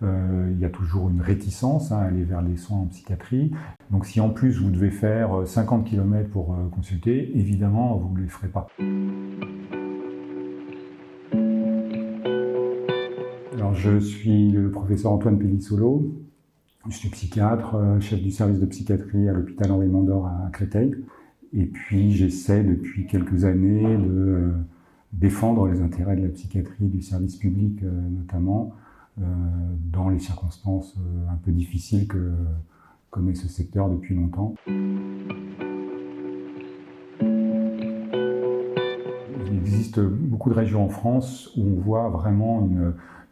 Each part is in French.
il y a toujours une réticence à aller vers les soins en psychiatrie. Donc si en plus vous devez faire 50 km pour consulter, évidemment vous ne les ferez pas. Alors je suis le professeur Antoine Pellissolo, je suis psychiatre, chef du service de psychiatrie à l'hôpital Henri Mandor à Créteil. Et puis j'essaie depuis quelques années de défendre les intérêts de la psychiatrie, du service public notamment, dans les circonstances un peu difficiles que connaît ce secteur depuis longtemps. Il existe beaucoup de régions en France où on voit vraiment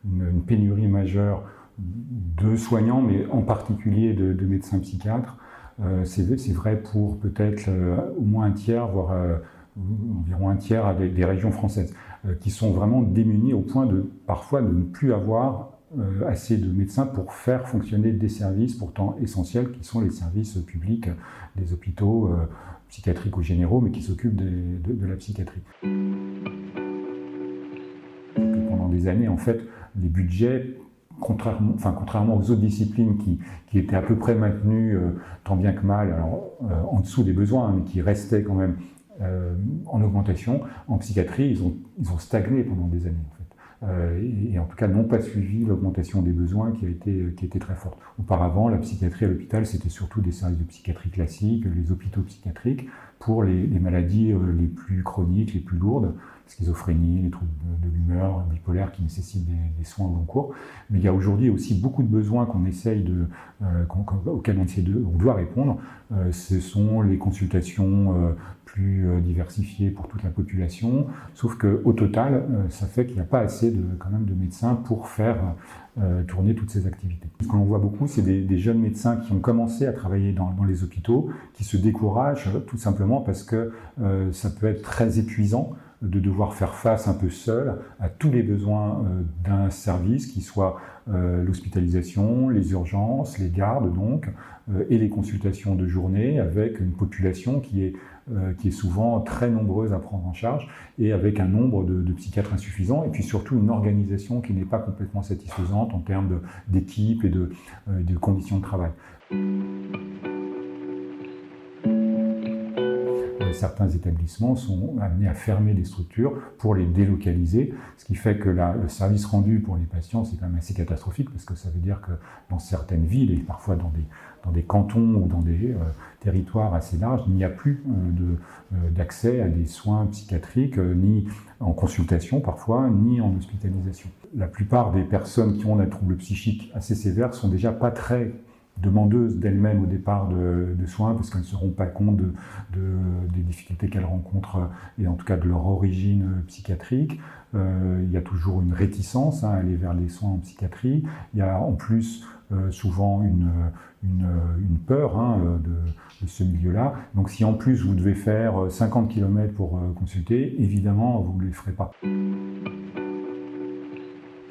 une pénurie majeure de soignants, mais en particulier de médecins psychiatres. C'est vrai pour peut-être au moins un tiers, voire environ un tiers des régions françaises, qui sont vraiment démunies au point parfois de ne plus avoir assez de médecins pour faire fonctionner des services pourtant essentiels, qui sont les services publics des hôpitaux psychiatriques ou généraux, mais qui s'occupent de la psychiatrie. Pendant des années, en fait, les budgets, contrairement aux autres disciplines qui étaient à peu près maintenues tant bien que mal, alors, en dessous des besoins, mais qui restaient quand même en augmentation, en psychiatrie, ils ont stagné pendant des années. En fait. Et en tout cas n'ont pas suivi l'augmentation des besoins qui a été très forte. Auparavant, la psychiatrie à l'hôpital, c'était surtout des services de psychiatrie classiques, les hôpitaux psychiatriques, pour les maladies les plus chroniques, les plus lourdes, schizophrénie, les troubles de l'humeur, bipolaire, qui nécessitent des soins au long cours. Mais il y a aujourd'hui aussi beaucoup de besoins auxquels on doit répondre. Ce sont les consultations plus diversifiées pour toute la population, sauf qu'au total, ça fait qu'il n'y a pas assez quand même de médecins pour faire tourner toutes ces activités. Ce que l'on voit beaucoup, c'est des jeunes médecins qui ont commencé à travailler dans les hôpitaux, qui se découragent tout simplement parce que ça peut être très épuisant de devoir faire face un peu seul à tous les besoins d'un service, qui soit l'hospitalisation, les urgences, les gardes donc, et les consultations de journée, avec une population qui est souvent très nombreuse à prendre en charge, et avec un nombre de psychiatres insuffisant, et puis surtout une organisation qui n'est pas complètement satisfaisante en termes d'équipe et de conditions de travail. Certains établissements sont amenés à fermer des structures pour les délocaliser, ce qui fait que le service rendu pour les patients, c'est quand même assez catastrophique, parce que ça veut dire que dans certaines villes, et parfois dans des cantons ou dans des territoires assez larges, il n'y a plus d'accès à des soins psychiatriques, ni en consultation parfois, ni en hospitalisation. La plupart des personnes qui ont un trouble psychique assez sévère sont déjà pas très demandeuses d'elles-mêmes au départ de soins, parce qu'elles ne se rendent pas compte des difficultés qu'elles rencontrent, et en tout cas de leur origine psychiatrique. Il y a toujours une réticence à aller vers les soins en psychiatrie. Il y a en plus souvent une peur de ce milieu-là. Donc si en plus vous devez faire 50 km pour consulter, évidemment vous ne les ferez pas.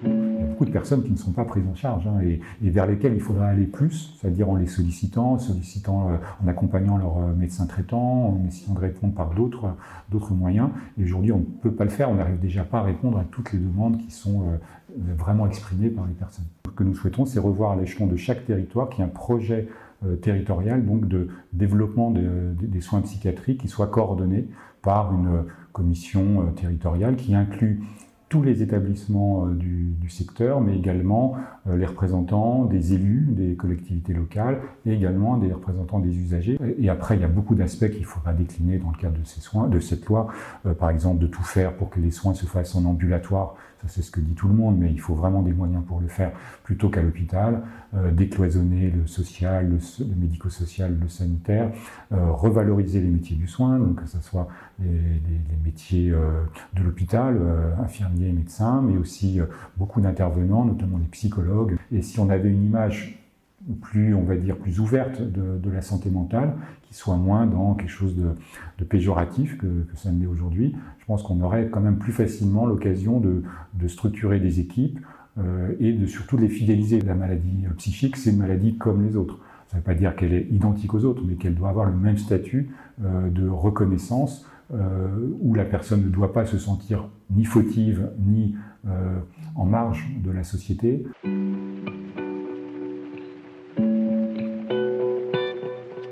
Beaucoup de personnes qui ne sont pas prises en charge et vers lesquelles il faudra aller plus, c'est-à-dire en les sollicitant, en accompagnant leur médecin traitant, en essayant de répondre par d'autres moyens. Et aujourd'hui, on ne peut pas le faire, on n'arrive déjà pas à répondre à toutes les demandes qui sont vraiment exprimées par les personnes. Ce que nous souhaitons, c'est revoir à l'échelon de chaque territoire qu'il y ait un projet territorial, donc de développement des soins psychiatriques qui soit coordonné par une commission territoriale qui inclut tous les établissements du secteur, mais également les représentants des élus, des collectivités locales, et également des représentants des usagers. Et après, il y a beaucoup d'aspects qu'il faudra décliner dans le cadre de cette loi. Par exemple, de tout faire pour que les soins se fassent en ambulatoire. Ça, c'est ce que dit tout le monde, mais il faut vraiment des moyens pour le faire plutôt qu'à l'hôpital. Décloisonner le social, le médico-social, le sanitaire. Revaloriser les métiers du soin, donc que ce soit les métiers de l'hôpital, infirmiers et médecins, mais aussi beaucoup d'intervenants, notamment les psychologues. Et si on avait une image plus, on va dire, plus ouverte de la santé mentale, qui soit moins dans quelque chose de péjoratif que ça ne l'est aujourd'hui, je pense qu'on aurait quand même plus facilement l'occasion de structurer des équipes et surtout de les fidéliser. La maladie psychique, c'est une maladie comme les autres. Ça ne veut pas dire qu'elle est identique aux autres, mais qu'elle doit avoir le même statut de reconnaissance, où la personne ne doit pas se sentir ni fautive, ni en marge de la société.